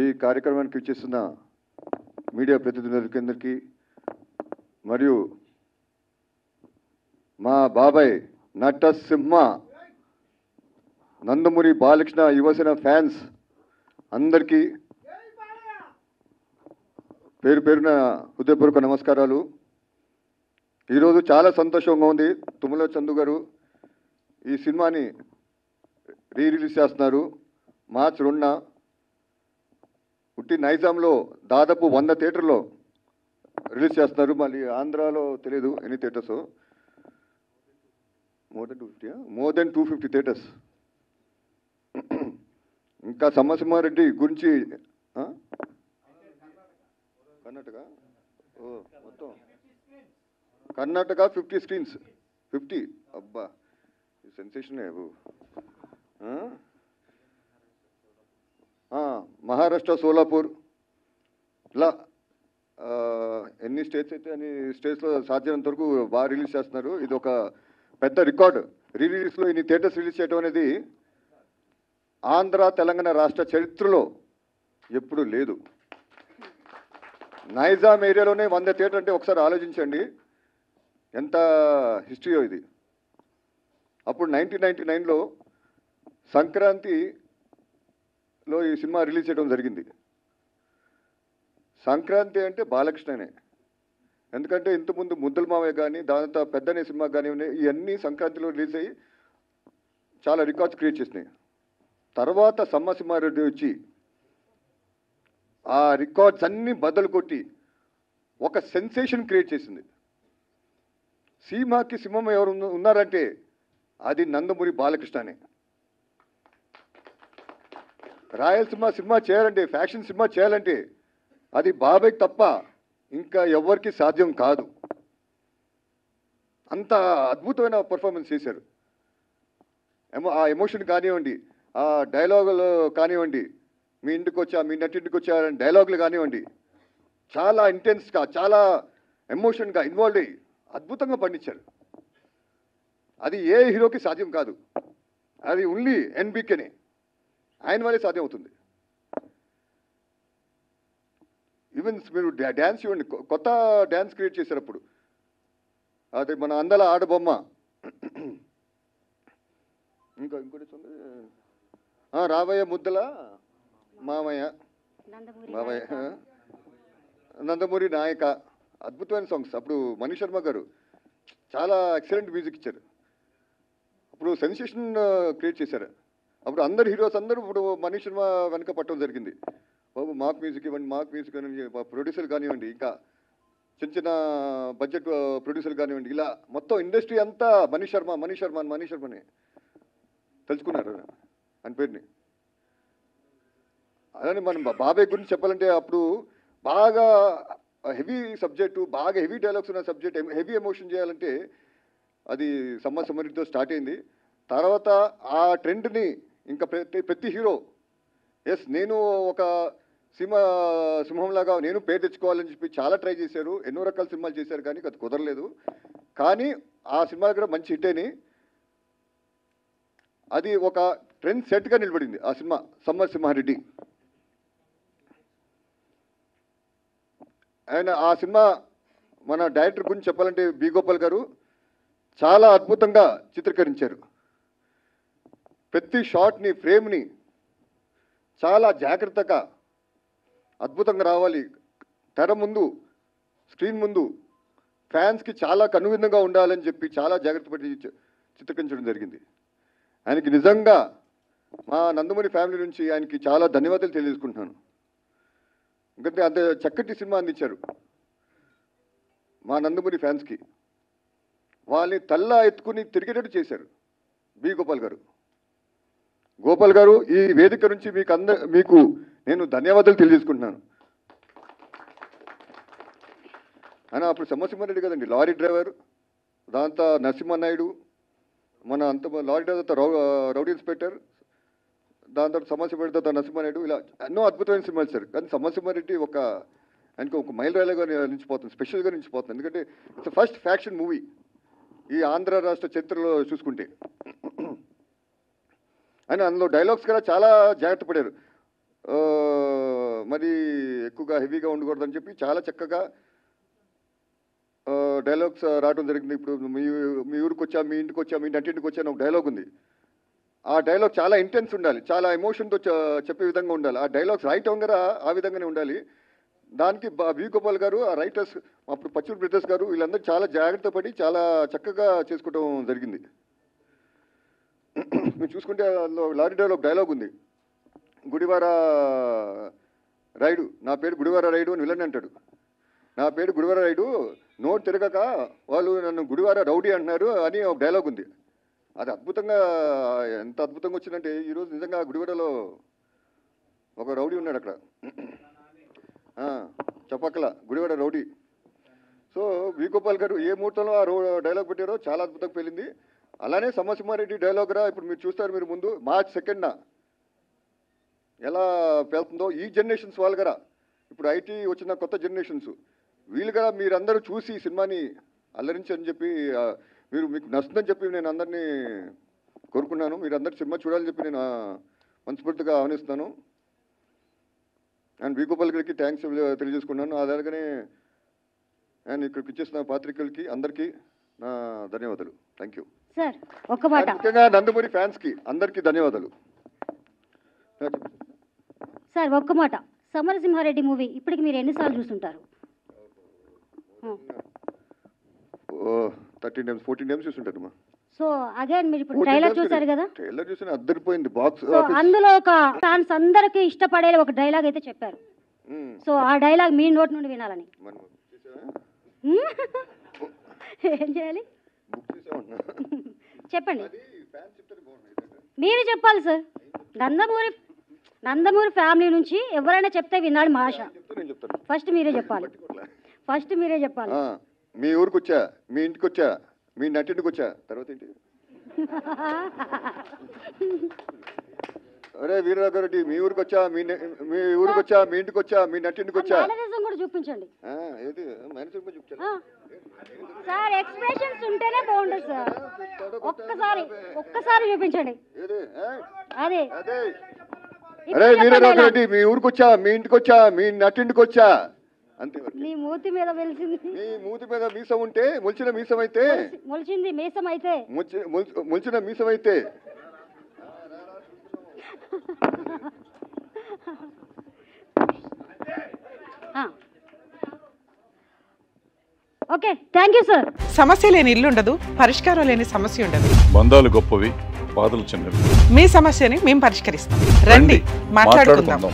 ఈ కార్యక్రమానికి ఇచ్చేస్తున్న మీడియా ప్రతినిధులందరికీ మరియు మా బాబాయ్ నటసింహ నందమూరి బాలకృష్ణ యువసేన ఫ్యాన్స్ అందరికీ పేరు పేరున హృదయపూర్వక నమస్కారాలు. ఈరోజు చాలా సంతోషంగా ఉంది. తుమ్మల చందు గారు ఈ సినిమాని రిలీజ్ చేస్తున్నారు. మార్చి 2న ఉట్టి నైజాంలో దాదాపు 100 థియేటర్లో రిలీజ్ చేస్తున్నారు. మళ్ళీ ఆంధ్రాలో తెలియదు ఎన్ని థియేటర్స్, మోర్ దెన్ 250 థియేటర్స్. ఇంకా సమసింహారెడ్డి గురించి కర్ణాటక మొత్తం కర్ణాటక 50 స్క్రీన్స్ 50. అబ్బా సెన్సేషన్. మహారాష్ట్ర సోలాపూర్ ఇలా ఎన్ని స్టేట్స్ అయితే అన్ని స్టేట్స్లో సాధ్యమైనంత వరకు బాగా రిలీజ్ చేస్తున్నారు. ఇది ఒక పెద్ద రికార్డు. రిలీజ్లో ఇన్ని థియేటర్స్ రిలీజ్ చేయడం అనేది ఆంధ్ర తెలంగాణ రాష్ట్ర చరిత్రలో ఎప్పుడూ లేదు. నైజాం ఏరియాలోనే 100 థియేటర్ అంటే ఒకసారి ఆలోచించండి ఎంత హిస్టరీయో ఇది. అప్పుడు 1999లో సంక్రాంతిలో ఈ సినిమా రిలీజ్ చేయడం జరిగింది. సంక్రాంతి అంటే బాలకృష్ణనే. ఎందుకంటే ఇంతకుముందు ముద్దుల మావయ్య కానీ దాంతో పెద్దనే సినిమా కానీ ఇవన్నీ సంక్రాంతిలో రిలీజ్ అయ్యి చాలా రికార్డ్స్ క్రియేట్ చేసినాయి. తర్వాత సమసింహారెడ్డి వచ్చి ఆ రికార్డ్స్ అన్నీ బద్దలు కొట్టి ఒక సెన్సేషన్ క్రియేట్ చేసింది. సీమాకి సింహం ఎవరు ఉన్నారంటే అది నందమూరి బాలకృష్ణనే. రాయలసీమ సినిమా చేయాలంటే, ఫ్యాక్షన్ సినిమా చేయాలంటే అది బాబాయ్కి తప్ప ఇంకా ఎవరికి సాధ్యం కాదు. అంత అద్భుతమైన పర్ఫార్మెన్స్ చేశారు. ఆ ఎమోషన్ కానివ్వండి, ఆ డైలాగులు కానివ్వండి, మీ నటింటికి వచ్చా డైలాగులు కానివ్వండి, చాలా ఇంటెన్స్గా చాలా ఎమోషన్గా ఇన్వాల్వ్ అయ్యి అద్భుతంగా పండించారు. అది ఏ హీరోకి సాధ్యం కాదు. అది ఓన్లీ ఎన్బికేనే, ఆయన వల్లే సాధ్యం అవుతుంది. ఈవెన్ మీరు డ్యాన్స్ చూడండి, కొత్త డ్యాన్స్ క్రియేట్ చేశారు అప్పుడు. అది మన అందల ఆడబొమ్మ. ఇంకోటి రాబోయే ముద్దల మామయ్య బాబాయ్ నందమూరి నాయక. అద్భుతమైన సాంగ్స్. అప్పుడు మనీష్ శర్మ గారు చాలా ఎక్సలెంట్ మ్యూజిక్ ఇచ్చారు. ఇప్పుడు సెన్సేషన్ క్రియేట్ చేశారు. అప్పుడు అందరు హీరోస్ అందరూ ఇప్పుడు మనీష్ శర్మ వెనక పట్టడం జరిగింది. బాబు మాకు మ్యూజిక్ ఇవ్వండి, మాకు మ్యూజిక్ అని ప్రొడ్యూసర్లు కానివ్వండి, ఇంకా చిన్న చిన్న బడ్జెట్ ప్రొడ్యూసర్లు కానివ్వండి, ఇలా మొత్తం ఇండస్ట్రీ అంతా మనీష్ శర్మని తెలుసుకున్నారు అని పేరుని. అలానే మనం బాబాయ్ గురించి చెప్పాలంటే అప్పుడు బాగా హెవీ సబ్జెక్టు, బాగా హెవీ డైలాగ్స్ ఉన్న సబ్జెక్ట్, హెవీ ఎమోషన్ చేయాలంటే అది సమరెడ్డితో స్టార్ట్ అయింది. తర్వాత ఆ ట్రెండ్ని ఇంకా ప్రతి హీరో నేను ఒక సింహంలాగా నేను పేరు తెచ్చుకోవాలని చెప్పి చాలా ట్రై చేశారు. ఎన్నో రకాల సినిమాలు చేశారు కానీ అది కుదరలేదు. కానీ ఆ సినిమా కూడా మంచి హిట్ అయినాయి. అది ఒక ట్రెండ్ సెట్గా నిలబడింది ఆ సినిమా సమసింహారెడ్డి. ఆయన ఆ సినిమా మన డైరెక్టర్ గురించి చెప్పాలంటే బి గోపాల్ గారు చాలా అద్భుతంగా చిత్రీకరించారు. ప్రతి షాట్ని, ఫ్రేమ్ని చాలా జాగ్రత్తగా అద్భుతంగా రావాలి. తెర ముందు, స్క్రీన్ ముందు ఫ్యాన్స్కి చాలా కనువిందుగా ఉండాలని చెప్పి చాలా జాగ్రత్త పడి చిత్రీకరించడం జరిగింది. ఆయనకి నిజంగా మా నందమూరి ఫ్యామిలీ నుంచి ఆయనకి చాలా ధన్యవాదాలు తెలియజేసుకుంటున్నాను. ఎందుకంటే అంత చక్కటి సినిమా అందించారు మా నందమూరి ఫ్యాన్స్కి. వాళ్ళని తల్లా ఎత్తుకుని తిరిగేటట్టు చేశారు బి గోపాల్ గారు. ఈ వేదిక నుంచి మీకు నేను ధన్యవాదాలు తెలియజేసుకుంటున్నాను. ఆయన అప్పుడు సమసింహారెడ్డి కదండి లారీ డ్రైవర్, దాంతో నరసింహనాయుడు, మన అంత లారీ డ్రైవర్ రౌడీ ఇన్స్పెక్టర్, దాని తర్వాత సమసింహారెడ్డి తర్వాత నరసింహనాయుడు, ఇలా ఎన్నో అద్భుతమైన సినిమాలు సార్. కానీ సమసింహారెడ్డి ఆయనకు ఒక మైలురాయిగా నిలిచిపోతుంది, స్పెషల్గా నిలిచిపోతుంది. ఎందుకంటే ఇట్స్ ఫస్ట్ ఫ్యాక్షన్ మూవీ ఈ ఆంధ్ర రాష్ట్ర చరిత్రలో చూసుకుంటే. ఆయన అందులో డైలాగ్స్ కూడా చాలా జాగ్రత్త పడారు. మరి ఎక్కువగా హెవీగా ఉండకూడదని చెప్పి చాలా చక్కగా డైలాగ్స్ రావడం జరిగింది. ఇప్పుడు మీ ఊరికి వచ్చా, మీ ఇంటికి వచ్చా, మీ నటింటికి వచ్చా అని ఒక డైలాగ్ ఉంది. ఆ డైలాగ్ చాలా ఇంటెన్స్ ఉండాలి, చాలా ఎమోషన్తో చెప్పే విధంగా ఉండాలి. ఆ డైలాగ్స్ రాయటం కూడా ఆ విధంగానే ఉండాలి. దానికి వి గోపాల్ గారు, ఆ రైటర్స్, అప్పుడు పచ్చూరి బ్రదర్స్ గారు, వీళ్ళందరూ చాలా జాగ్రత్త పడి చాలా చక్కగా చేసుకోవడం జరిగింది. మీరు చూసుకుంటే అందులో లారీ డైలాగ్ డైలాగ్ ఉంది, గుడివార రైడు, నా పేరు గుడివార రైడు అని విలన్ అంటాడు. నా పేరు గుడివార రైడు, నోటు తిరగక వాళ్ళు నన్ను గుడివార రౌడీ అంటున్నారు అని ఒక డైలాగ్ ఉంది. అది అద్భుతంగా, ఎంత అద్భుతంగా వచ్చిందంటే ఈరోజు నిజంగా గుడివాడలో ఒక రౌడీ ఉన్నాడు అక్కడ, చెప్పక్కల Gudivada rowdy. So we Gopal గారు ఏ ముహూర్తంలో ఆ డైలాగ్ పెట్టారో చాలా అద్భుతంగా పెళ్ళింది. అలానే సమసింహారెడ్డి డైలాగ్ రా ఇప్పుడు మీరు చూస్తారు, మీరు ముందు మార్చ్ 2న ఎలా పేలుతుందో ఈ జనరేషన్స్ వాళ్ళు కదా, ఇప్పుడు ఐటీ వచ్చిన కొత్త జనరేషన్స్ వీళ్ళు కదా, మీరందరూ చూసి ఈ సినిమాని అల్లరించని చెప్పి మీకు నచ్చుతుందని చెప్పి నేను అందరినీ కోరుకున్నాను. మీరు అందరు సినిమా చూడాలని చెప్పి నేను మనస్ఫూర్తిగా ఆహ్వానిస్తున్నాను. అండ్ వి గోపాల్ గారికి థ్యాంక్స్ తెలియజేసుకున్నాను. అలాగనే అండ్ ఇక్కడికి ఇచ్చేసిన పాత్రికలకి అందరికీ నా ధన్యవాదాలు. Thank you sir. ఒక్క మాట ముఖ్యంగా నందమూరి ఫ్యాన్స్కి అందరికీ ధన్యవాదాలు సార్. ఒక్క మాట, సమరసింహారెడ్డి మూవీ ఇప్పటికి మీరు ఎన్నిసార్లు చూస్తుంటారు? 13 times 14 times చూస్తుంటారు. సో అగైన్ మీరు ఇప్పుడు ట్రైలర్ చూసారు కదా, ట్రైలర్ చూసి అద్దరిపోయింది బాక్స్. అందులో ఒక ఫ్యాన్స్ అందరికి ఇష్టపడే ఒక డైలాగ్ అయితే చెప్పారు. సో ఆ డైలాగ్ మీ నోటి నుండి వినాలని. ఏం చేయాలి చెప్పండి, మీరు చెప్పాలి సార్. నందమూరి ఫ్యామిలీ నుంచి ఎవరైనా చెప్తే వినాలి మా ఆశ. ఫస్ట్ మీరే చెప్పాలి, ఫస్ట్ మీరే చెప్పాలి. మీ ఊరికి వచ్చా, మీ ఇంటికి వచ్చా, మీ నటింటికి వచ్చా, తర్వాత ఏంటి? అరే వీరరాఘరెడ్డి, మీ ఊరికి వచ్చా, మీ ఊరికి వచ్చా, మీ ఇంటికి వచ్చా, మీ నటింటికి వచ్చా. మేనరిజం కూడా చూపించండి. ఏది మేనరిజం కూడా చూపించాలి సార్, ఎక్స్ప్రెషన్స్ ఉంటేనే బాగుంటుంది సార్. ఒక్కసారి చూపించండి. అదే అరే వీరరాఘరెడ్డి, మీ ఊరికి వచ్చా, మీ ఇంటికి వచ్చా, మీ నటింటికి వచ్చా, అంతే. నీ మూతి మీద వెలిసింది, నీ మూతి మీద మీసం ఉంటే, మొలిచిన మీసం అయితే, మొలిచింది మీసం అయితే, మొలిచిన మీసం అయితే. Okay, thank you sir. సమస్య లేని ఇల్లు ఉండదు, పరిష్కారం లేని సమస్య ఉండదు. బంధాలు గొప్పవి, బాధలు చిన్నవి. మీ సమస్యని మేము పరిష్కరిస్తాం. రండి మాట్లాడుకుందాం.